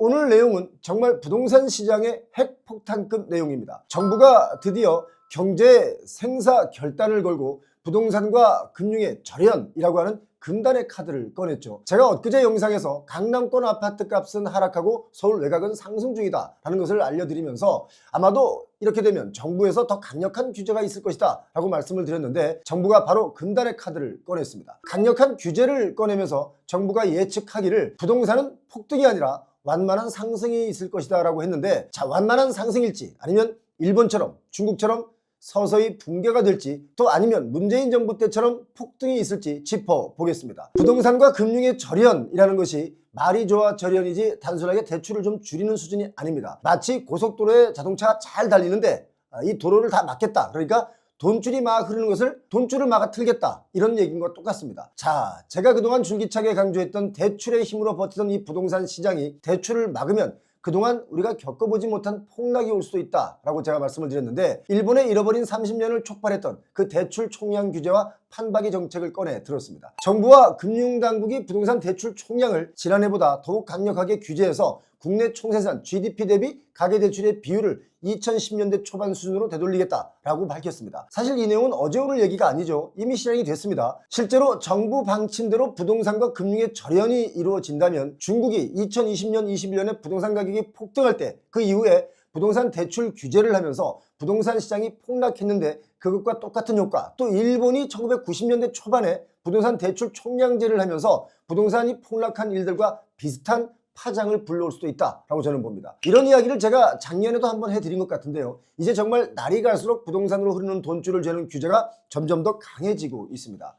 오늘 내용은 정말 부동산 시장의 핵폭탄급 내용입니다. 정부가 드디어 경제 생사 결단을 걸고 부동산과 금융의 절연이라고 하는 금단의 카드를 꺼냈죠. 제가 엊그제 영상에서 강남권 아파트 값은 하락하고 서울 외곽은 상승 중이다 라는 것을 알려드리면서 아마도 이렇게 되면 정부에서 더 강력한 규제가 있을 것이다 라고 말씀을 드렸는데, 정부가 바로 금단의 카드를 꺼냈습니다. 강력한 규제를 꺼내면서 정부가 예측하기를 부동산은 폭등이 아니라 완만한 상승이 있을 것이다 라고 했는데, 자, 완만한 상승일지 아니면 일본처럼 중국처럼 서서히 붕괴가 될지, 또 아니면 문재인 정부 때처럼 폭등이 있을지 짚어보겠습니다. 부동산과 금융의 절연이라는 것이 말이 좋아 절연이지 단순하게 대출을 좀 줄이는 수준이 아닙니다. 마치 고속도로에 자동차가 잘 달리는데 이 도로를 다 막겠다, 그러니까 돈줄이 막 흐르는 것을 돈줄을 막아 틀겠다, 이런 얘기인 것과 똑같습니다. 자, 제가 그동안 줄기차게 강조했던 대출의 힘으로 버티던 이 부동산 시장이 대출을 막으면 그동안 우리가 겪어보지 못한 폭락이 올 수도 있다라고 제가 말씀을 드렸는데, 일본의 잃어버린 30년을 촉발했던 그 대출 총량 규제와 판박이 정책을 꺼내 들었습니다. 정부와 금융당국이 부동산 대출 총량을 지난해보다 더욱 강력하게 규제해서 국내 총생산 GDP 대비 가계대출의 비율을 2010년대 초반 수준으로 되돌리겠다라고 밝혔습니다. 사실 이 내용은 어제 오늘 얘기가 아니죠. 이미 실행이 됐습니다. 실제로 정부 방침대로 부동산과 금융의 절연이 이루어진다면 중국이 2020년, 21년에 부동산 가격이 폭등할 때 그 이후에 부동산 대출 규제를 하면서 부동산 시장이 폭락했는데 그것과 똑같은 효과, 또 일본이 1990년대 초반에 부동산 대출 총량제를 하면서 부동산이 폭락한 일들과 비슷한 파장을 불러올 수도 있다라고 저는 봅니다. 이런 이야기를 제가 작년에도 한번 해드린 것 같은데요. 이제 정말 날이 갈수록 부동산으로 흐르는 돈줄을 재는 규제가 점점 더 강해지고 있습니다.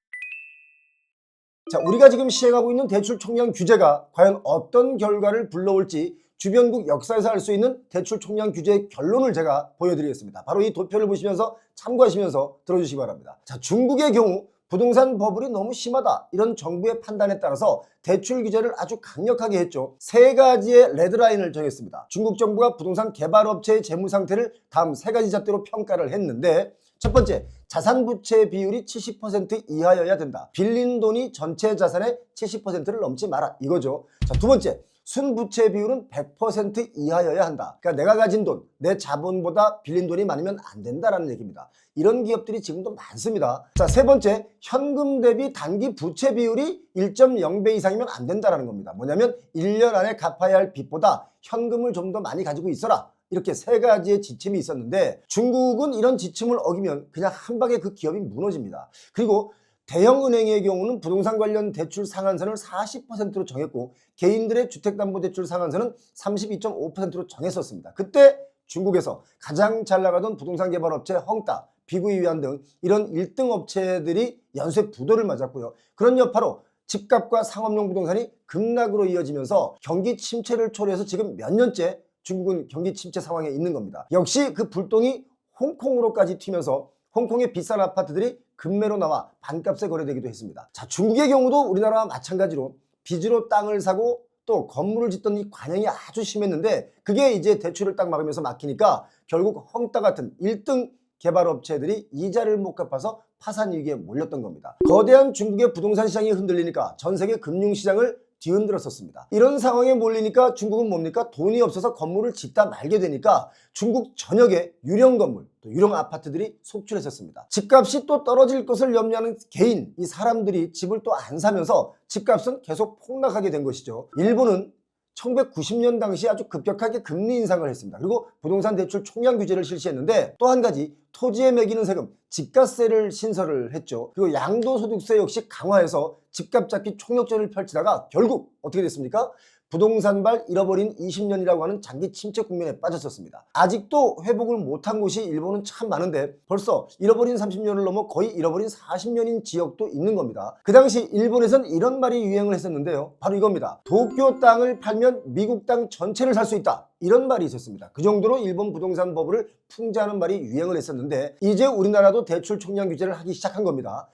자, 우리가 지금 시행하고 있는 대출 총량 규제가 과연 어떤 결과를 불러올지 주변국 역사에서 알 수 있는 대출 총량 규제의 결론을 제가 보여드리겠습니다. 바로 이 도표를 보시면서 참고하시면서 들어주시기 바랍니다. 자, 중국의 경우 부동산 버블이 너무 심하다, 이런 정부의 판단에 따라서 대출 규제를 아주 강력하게 했죠. 세 가지의 레드라인을 정했습니다. 중국 정부가 부동산 개발업체의 재무 상태를 다음 세 가지 잣대로 평가를 했는데, 첫 번째, 자산 부채 비율이 70% 이하여야 된다. 빌린 돈이 전체 자산의 70%를 넘지 마라, 이거죠. 자, 두 번째, 순부채 비율은 100% 이하여야 한다. 그러니까 내가 가진 돈, 내 자본보다 빌린 돈이 많으면 안 된다라는 얘기입니다. 이런 기업들이 지금도 많습니다. 자, 세 번째, 현금 대비 단기 부채 비율이 1.0배 이상이면 안 된다라는 겁니다. 뭐냐면 1년 안에 갚아야 할 빚보다 현금을 좀 더 많이 가지고 있어라, 이렇게 세 가지의 지침이 있었는데, 중국은 이런 지침을 어기면 그냥 한 방에 그 기업이 무너집니다. 그리고 대형은행의 경우는 부동산 관련 대출 상한선을 40%로 정했고 개인들의 주택담보대출 상한선은 32.5%로 정했었습니다. 그때 중국에서 가장 잘 나가던 부동산 개발업체 헝따, 비구이위안 등 이런 1등 업체들이 연쇄 부도를 맞았고요. 그런 여파로 집값과 상업용 부동산이 급락으로 이어지면서 경기 침체를 초래해서 지금 몇 년째 중국은 경기 침체 상황에 있는 겁니다. 역시 그 불똥이 홍콩으로까지 튀면서 홍콩의 비싼 아파트들이 급매로 나와 반값에 거래되기도 했습니다. 자, 중국의 경우도 우리나라와 마찬가지로 빚으로 땅을 사고 또 건물을 짓던 이 관행이 아주 심했는데, 그게 이제 대출을 딱 막으면서 막히니까 결국 헝따 같은 1등 개발업체들이 이자를 못 갚아서 파산 위기에 몰렸던 겁니다. 거대한 중국의 부동산 시장이 흔들리니까 전 세계 금융시장을 뒤흔들었었습니다. 이런 상황에 몰리니까 중국은 뭡니까? 돈이 없어서 건물을 짓다 말게 되니까 중국 전역에 유령 건물, 또 유령 아파트들이 속출했었습니다. 집값이 또 떨어질 것을 염려하는 개인, 이 사람들이 집을 또 안 사면서 집값은 계속 폭락하게 된 것이죠. 일본은 1990년 당시 아주 급격하게 금리 인상을 했습니다. 그리고 부동산 대출 총량 규제를 실시했는데, 또 한 가지 토지에 매기는 세금, 집가세를 신설을 했죠. 그리고 양도소득세 역시 강화해서 집값 잡기 총력전을 펼치다가 결국 어떻게 됐습니까? 부동산발 잃어버린 20년이라고 하는 장기 침체 국면에 빠졌었습니다. 아직도 회복을 못한 곳이 일본은 참 많은데 벌써 잃어버린 30년을 넘어 거의 잃어버린 40년인 지역도 있는 겁니다. 그 당시 일본에선 이런 말이 유행을 했었는데요. 바로 이겁니다. 도쿄 땅을 팔면 미국 땅 전체를 살 수 있다, 이런 말이 있었습니다. 그 정도로 일본 부동산 버블을 풍자하는 말이 유행을 했었는데, 이제 우리나라도 대출 총량 규제를 하기 시작한 겁니다.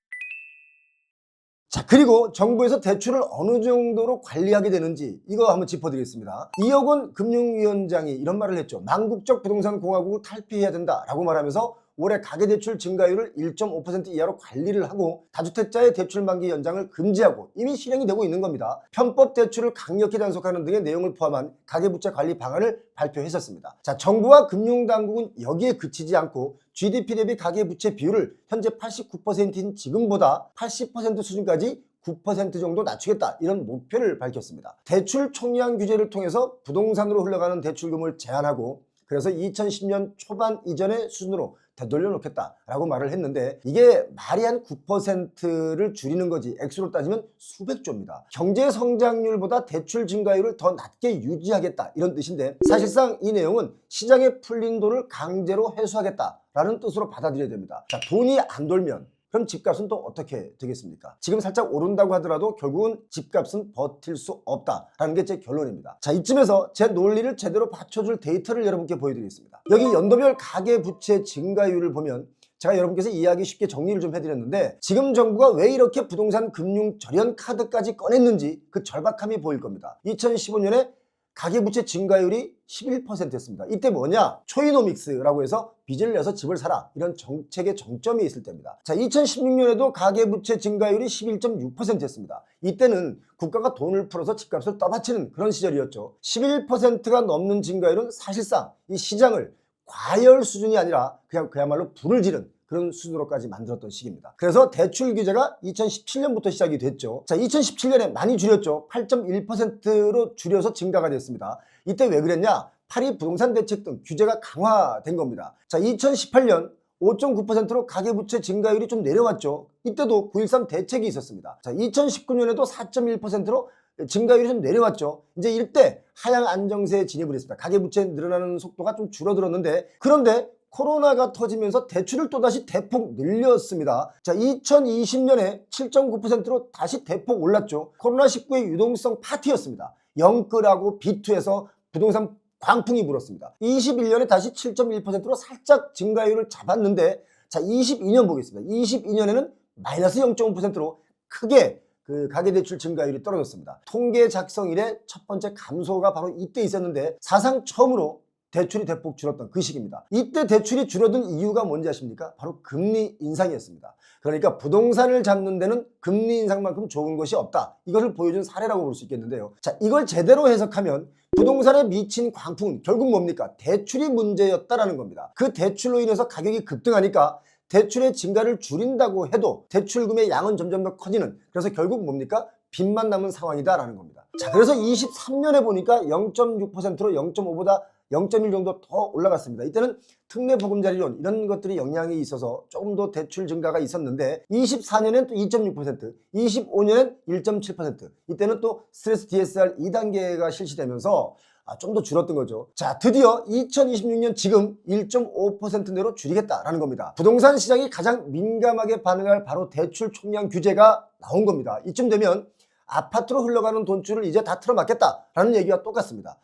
자, 그리고 정부에서 대출을 어느 정도로 관리하게 되는지 이거 한번 짚어드리겠습니다. 이혁원 금융위원장이 이런 말을 했죠. 망국적 부동산 공화국을 탈피해야 된다라고 말하면서 올해 가계대출 증가율을 1.5% 이하로 관리를 하고 다주택자의 대출 만기 연장을 금지하고 이미 실행이 되고 있는 겁니다. 편법 대출을 강력히 단속하는 등의 내용을 포함한 가계부채 관리 방안을 발표했었습니다. 자, 정부와 금융당국은 여기에 그치지 않고 GDP 대비 가계부채 비율을 현재 89%인 지금보다 80% 수준까지 9% 정도 낮추겠다, 이런 목표를 밝혔습니다. 대출 총량 규제를 통해서 부동산으로 흘러가는 대출금을 제한하고 그래서 2010년 초반 이전의 수준으로 되돌려 놓겠다라고 말을 했는데 이게 말이 한 9%를 줄이는 거지 액수로 따지면 수백조입니다. 경제 성장률보다 대출 증가율을 더 낮게 유지하겠다, 이런 뜻인데 사실상 이 내용은 시장에 풀린 돈을 강제로 회수하겠다라는 뜻으로 받아들여야 됩니다. 자, 돈이 안 돌면 그럼 집값은 또 어떻게 되겠습니까? 지금 살짝 오른다고 하더라도 결국은 집값은 버틸 수 없다라는 게 제 결론입니다. 자, 이쯤에서 제 논리를 제대로 받쳐줄 데이터를 여러분께 보여드리겠습니다. 여기 연도별 가계부채 증가율을 보면 제가 여러분께서 이해하기 쉽게 정리를 좀 해드렸는데 지금 정부가 왜 이렇게 부동산 금융 절연 카드까지 꺼냈는지 그 절박함이 보일 겁니다. 2015년에 가계부채 증가율이 11%였습니다. 이때 뭐냐? 초이노믹스라고 해서 빚을 내서 집을 사라, 이런 정책의 정점이 있을 때입니다. 자, 2016년에도 가계부채 증가율이 11.6%였습니다. 이때는 국가가 돈을 풀어서 집값을 떠받치는 그런 시절이었죠. 11%가 넘는 증가율은 사실상 이 시장을 과열 수준이 아니라 그야말로 불을 지른 그런 수준으로까지 만들었던 시기입니다. 그래서 대출 규제가 2017년부터 시작이 됐죠. 자, 2017년에 많이 줄였죠. 8.1%로 줄여서 증가가 됐습니다. 이때 왜 그랬냐? 파리 부동산 대책 등 규제가 강화된 겁니다. 자, 2018년 5.9%로 가계부채 증가율이 좀 내려왔죠. 이때도 9.13 대책이 있었습니다. 자, 2019년에도 4.1%로 증가율이 좀 내려왔죠. 이제 이때 하향 안정세에 진입을 했습니다. 가계부채 늘어나는 속도가 좀 줄어들었는데 그런데 코로나가 터지면서 대출을 또다시 대폭 늘렸습니다. 자, 2020년에 7.9%로 다시 대폭 올랐죠. 코로나19의 유동성 파티였습니다. 영끌하고 B2에서 부동산 광풍이 불었습니다. 21년에 다시 7.1%로 살짝 증가율을 잡았는데 자, 22년 보겠습니다. 22년에는 마이너스 0.5%로 크게 그 가계대출 증가율이 떨어졌습니다. 통계 작성 이래 첫 번째 감소가 바로 이때 있었는데 사상 처음으로 대출이 대폭 줄었던 그 시기입니다. 이때 대출이 줄어든 이유가 뭔지 아십니까? 바로 금리 인상이었습니다. 그러니까 부동산을 잡는 데는 금리 인상만큼 좋은 것이 없다, 이것을 보여준 사례라고 볼 수 있겠는데요. 자, 이걸 제대로 해석하면 부동산에 미친 광풍은 결국 뭡니까? 대출이 문제였다라는 겁니다. 그 대출로 인해서 가격이 급등하니까 대출의 증가를 줄인다고 해도 대출금의 양은 점점 더 커지는, 그래서 결국 뭡니까? 빚만 남은 상황이다라는 겁니다. 자, 그래서 23년에 보니까 0.6%로 0.5보다 0.1 정도 더 올라갔습니다. 이때는 특례 보금자리론 이런 것들이 영향이 있어서 조금 더 대출 증가가 있었는데 24년엔 또 2.6%, 25년엔 1.7%, 이때는 또 스트레스 DSR 2단계가 실시되면서 좀 더 줄었던 거죠. 자, 드디어 2026년 지금 1.5%내로 줄이겠다라는 겁니다. 부동산 시장이 가장 민감하게 반응할 바로 대출 총량 규제가 나온 겁니다. 이쯤 되면 아파트로 흘러가는 돈줄을 이제 다 틀어막겠다라는 얘기와 똑같습니다.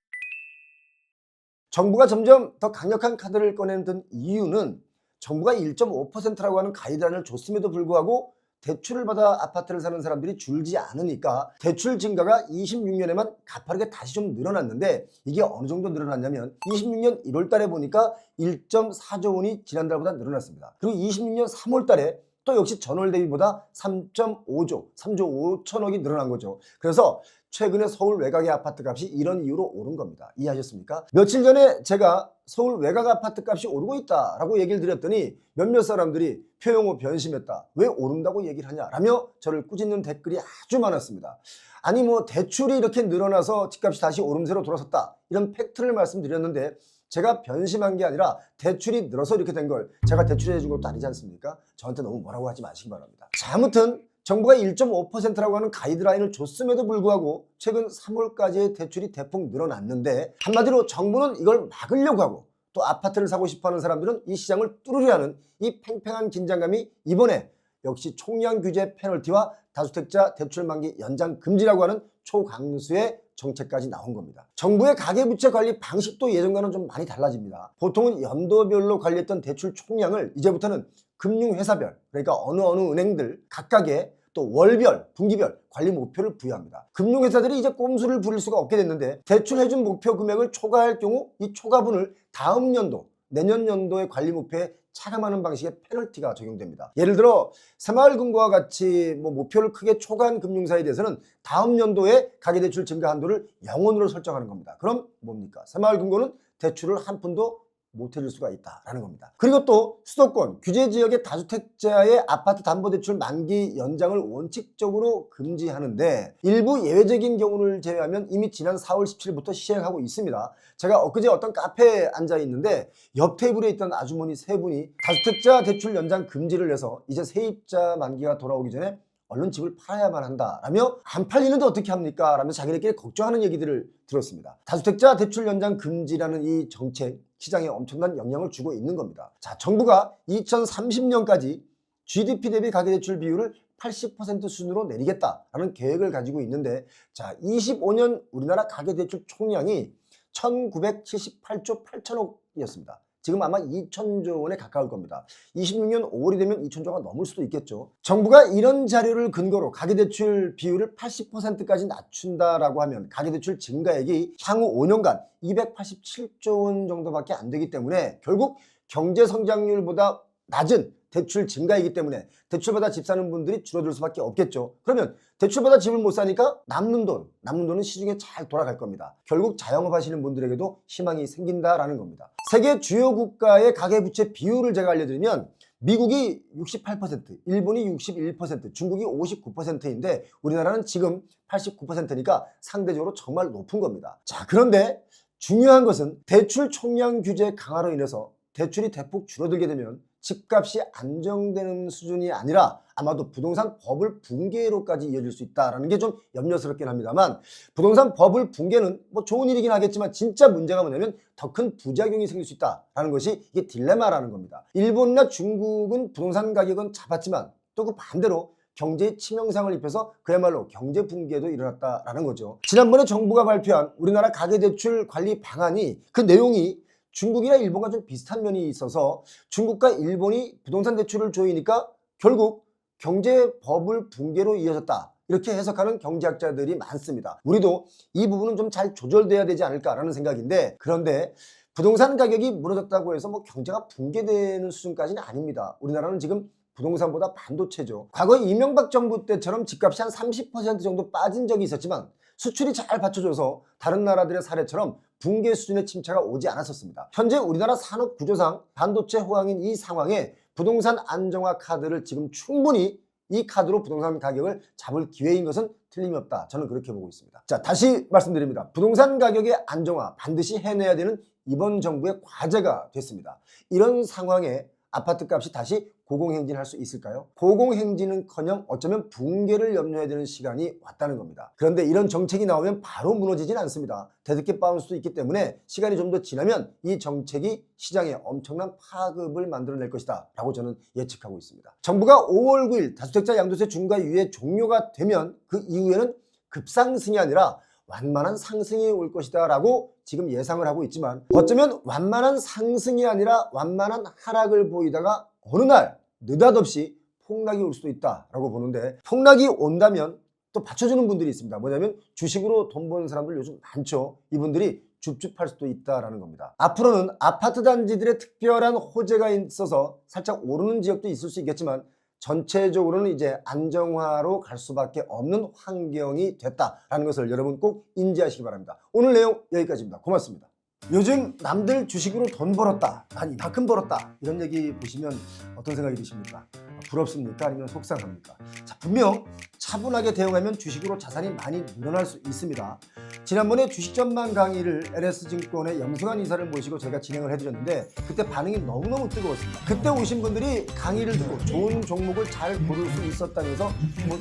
정부가 점점 더 강력한 카드를 꺼내는 이유는 정부가 1.5%라고 하는 가이드라인을 줬음에도 불구하고 대출을 받아 아파트를 사는 사람들이 줄지 않으니까 대출 증가가 26년에만 가파르게 다시 좀 늘어났는데 이게 어느 정도 늘어났냐면 26년 1월 달에 보니까 1.4조 원이 지난달보다 늘어났습니다. 그리고 26년 3월 달에 또 역시 전월 대비보다 3.5조, 3조 5천억이 늘어난 거죠. 그래서 최근에 서울 외곽의 아파트 값이 이런 이유로 오른 겁니다. 이해하셨습니까? 며칠 전에 제가 서울 외곽 아파트 값이 오르고 있다라고 얘기를 드렸더니 몇몇 사람들이 표용호 변심했다, 왜 오른다고 얘기를 하냐 라며 저를 꾸짖는 댓글이 아주 많았습니다. 아니 뭐 대출이 이렇게 늘어나서 집값이 다시 오름세로 돌아섰다, 이런 팩트를 말씀드렸는데 제가 변심한 게 아니라 대출이 늘어서 이렇게 된 걸 제가 대출해 준 것도 아니지 않습니까? 저한테 너무 뭐라고 하지 마시기 바랍니다. 자, 아무튼 정부가 1.5%라고 하는 가이드라인을 줬음에도 불구하고 최근 3월까지의 대출이 대폭 늘어났는데 한마디로 정부는 이걸 막으려고 하고 또 아파트를 사고 싶어하는 사람들은 이 시장을 뚫으려 하는 이 팽팽한 긴장감이 이번에 역시 총량 규제 페널티와 다주택자 대출 만기 연장 금지라고 하는 초강수의 정책까지 나온 겁니다. 정부의 가계부채 관리 방식도 예전과는 좀 많이 달라집니다. 보통은 연도별로 관리했던 대출 총량을 이제부터는 금융회사별, 그러니까 어느 은행들 각각의 또 월별, 분기별 관리 목표를 부여합니다. 금융회사들이 이제 꼼수를 부릴 수가 없게 됐는데 대출해준 목표 금액을 초과할 경우 이 초과분을 다음 연도 내년 연도의 관리 목표에 차감하는 방식의 페널티가 적용됩니다. 예를 들어 새마을금고와 같이 목표를 크게 초과한 금융사에 대해서는 다음 연도에 가계대출 증가 한도를 0원으로 설정하는 겁니다. 그럼 뭡니까? 새마을금고는 대출을 한 푼도 못 해줄 수가 있다라는 겁니다. 그리고 또 수도권, 규제 지역의 다주택자의 아파트 담보대출 만기 연장을 원칙적으로 금지하는데 일부 예외적인 경우를 제외하면 이미 지난 4월 17일부터 시행하고 있습니다. 제가 엊그제 어떤 카페에 앉아 있는데 옆 테이블에 있던 아주머니 세 분이 다주택자 대출 연장 금지를 해서 이제 세입자 만기가 돌아오기 전에 얼른 집을 팔아야만 한다라며 안 팔리는데 어떻게 합니까? 라면서 자기네끼리 걱정하는 얘기들을 들었습니다. 다주택자 대출 연장 금지라는 이 정책 시장에 엄청난 영향을 주고 있는 겁니다. 자, 정부가 2030년까지 GDP 대비 가계대출 비율을 80% 수준으로 내리겠다라는 계획을 가지고 있는데, 자, 25년 우리나라 가계대출 총량이 1978조 8천억이었습니다. 지금 아마 2천조 원에 가까울 겁니다. 26년 5월이 되면 2천조가 넘을 수도 있겠죠. 정부가 이런 자료를 근거로 가계대출 비율을 80%까지 낮춘다라고 하면 가계대출 증가액이 향후 5년간 287조 원 정도밖에 안 되기 때문에 결국 경제 성장률보다 낮은 대출 증가이기 때문에 대출받아 집 사는 분들이 줄어들 수밖에 없겠죠. 그러면 대출받아 집을 못 사니까 남는 돈은 시중에 잘 돌아갈 겁니다. 결국 자영업 하시는 분들에게도 희망이 생긴다라는 겁니다. 세계 주요 국가의 가계부채 비율을 제가 알려드리면 미국이 68%, 일본이 61%, 중국이 59%인데 우리나라는 지금 89%니까 상대적으로 정말 높은 겁니다. 자, 그런데 중요한 것은 대출 총량 규제 강화로 인해서 대출이 대폭 줄어들게 되면 집값이 안정되는 수준이 아니라 아마도 부동산 버블 붕괴로까지 이어질 수 있다는 게 좀 염려스럽긴 합니다만, 부동산 버블 붕괴는 좋은 일이긴 하겠지만 진짜 문제가 뭐냐면 더 큰 부작용이 생길 수 있다는 것이 이게 딜레마라는 겁니다. 일본이나 중국은 부동산 가격은 잡았지만 또 그 반대로 경제에 치명상을 입혀서 그야말로 경제 붕괴도 일어났다라는 거죠. 지난번에 정부가 발표한 우리나라 가계대출 관리 방안이 그 내용이 중국이나 일본과 좀 비슷한 면이 있어서 중국과 일본이 부동산 대출을 조이니까 결국 경제 버블 붕괴로 이어졌다, 이렇게 해석하는 경제학자들이 많습니다. 우리도 이 부분은 좀 잘 조절돼야 되지 않을까라는 생각인데, 그런데 부동산 가격이 무너졌다고 해서 경제가 붕괴되는 수준까지는 아닙니다. 우리나라는 지금 부동산보다 반도체죠. 과거 이명박 정부 때처럼 집값이 한 30% 정도 빠진 적이 있었지만 수출이 잘 받쳐줘서 다른 나라들의 사례처럼 붕괴 수준의 침체가 오지 않았었습니다. 현재 우리나라 산업 구조상 반도체 호황인 이 상황에 부동산 안정화 카드를 지금 충분히 이 카드로 부동산 가격을 잡을 기회인 것은 틀림이 없다. 저는 그렇게 보고 있습니다. 자, 다시 말씀드립니다. 부동산 가격의 안정화 반드시 해내야 되는 이번 정부의 과제가 됐습니다. 이런 상황에 아파트 값이 다시 고공행진할 수 있을까요? 고공행진은커녕 어쩌면 붕괴를 염려해야 되는 시간이 왔다는 겁니다. 그런데 이런 정책이 나오면 바로 무너지진 않습니다. 대늦게 빠올 수도 있기 때문에 시간이 좀 더 지나면 이 정책이 시장에 엄청난 파급을 만들어낼 것이다 라고 저는 예측하고 있습니다. 정부가 5월 9일 다주택자 양도세 중과 유예 종료가 되면 그 이후에는 급상승이 아니라 완만한 상승이 올 것이다 라고 지금 예상을 하고 있지만, 어쩌면 완만한 상승이 아니라 완만한 하락을 보이다가 어느 날 느닷없이 폭락이 올 수도 있다라고 보는데, 폭락이 온다면 또 받쳐주는 분들이 있습니다. 뭐냐면 주식으로 돈 버는 사람들 요즘 많죠. 이분들이 줍줍할 수도 있다라는 겁니다. 앞으로는 아파트 단지들의 특별한 호재가 있어서 살짝 오르는 지역도 있을 수 있겠지만 전체적으로는 이제 안정화로 갈 수밖에 없는 환경이 됐다라는 것을 여러분 꼭 인지하시기 바랍니다. 오늘 내용 여기까지입니다. 고맙습니다. 요즘 남들 주식으로 돈 벌었다, 난 이만큼 벌었다, 이런 얘기 보시면 어떤 생각이 드십니까? 부럽습니까? 아니면 속상합니까? 자, 분명 차분하게 대응하면 주식으로 자산이 많이 늘어날 수 있습니다. 지난번에 주식 전망 강의를 LS증권의 염승환 이사를 모시고 제가 진행을 해드렸는데 그때 반응이 너무너무 뜨거웠습니다. 그때 오신 분들이 강의를 듣고 좋은 종목을 잘 고를 수 있었다면서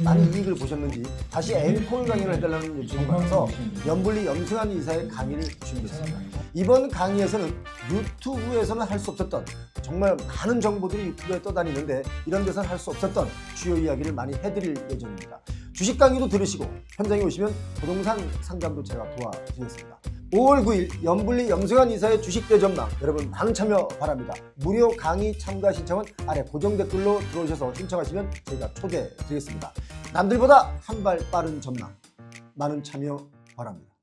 많이 이익을 보셨는지 다시 앵콜 강의를 해달라는 요청을 받아서 염불리 염승환 이사의 강의를 준비했습니다. 이번 강의에서는 유튜브에서는 할 수 없었던 정말 많은 정보들이 유튜브에 떠다니는데 이런 데서는 할 수 없었던 주요 이야기를 많이 해드릴 예정입니다. 주식 강의도 들으시고 현장에 오시면 부동산 상담도 제가 도와드리겠습니다. 5월 9일 염불리 염승환 이사의 주식 대전망, 여러분 많은 참여 바랍니다. 무료 강의 참가 신청은 아래 고정 댓글로 들어오셔서 신청하시면 저희가 초대해 드리겠습니다. 남들보다 한 발 빠른 전망, 많은 참여 바랍니다.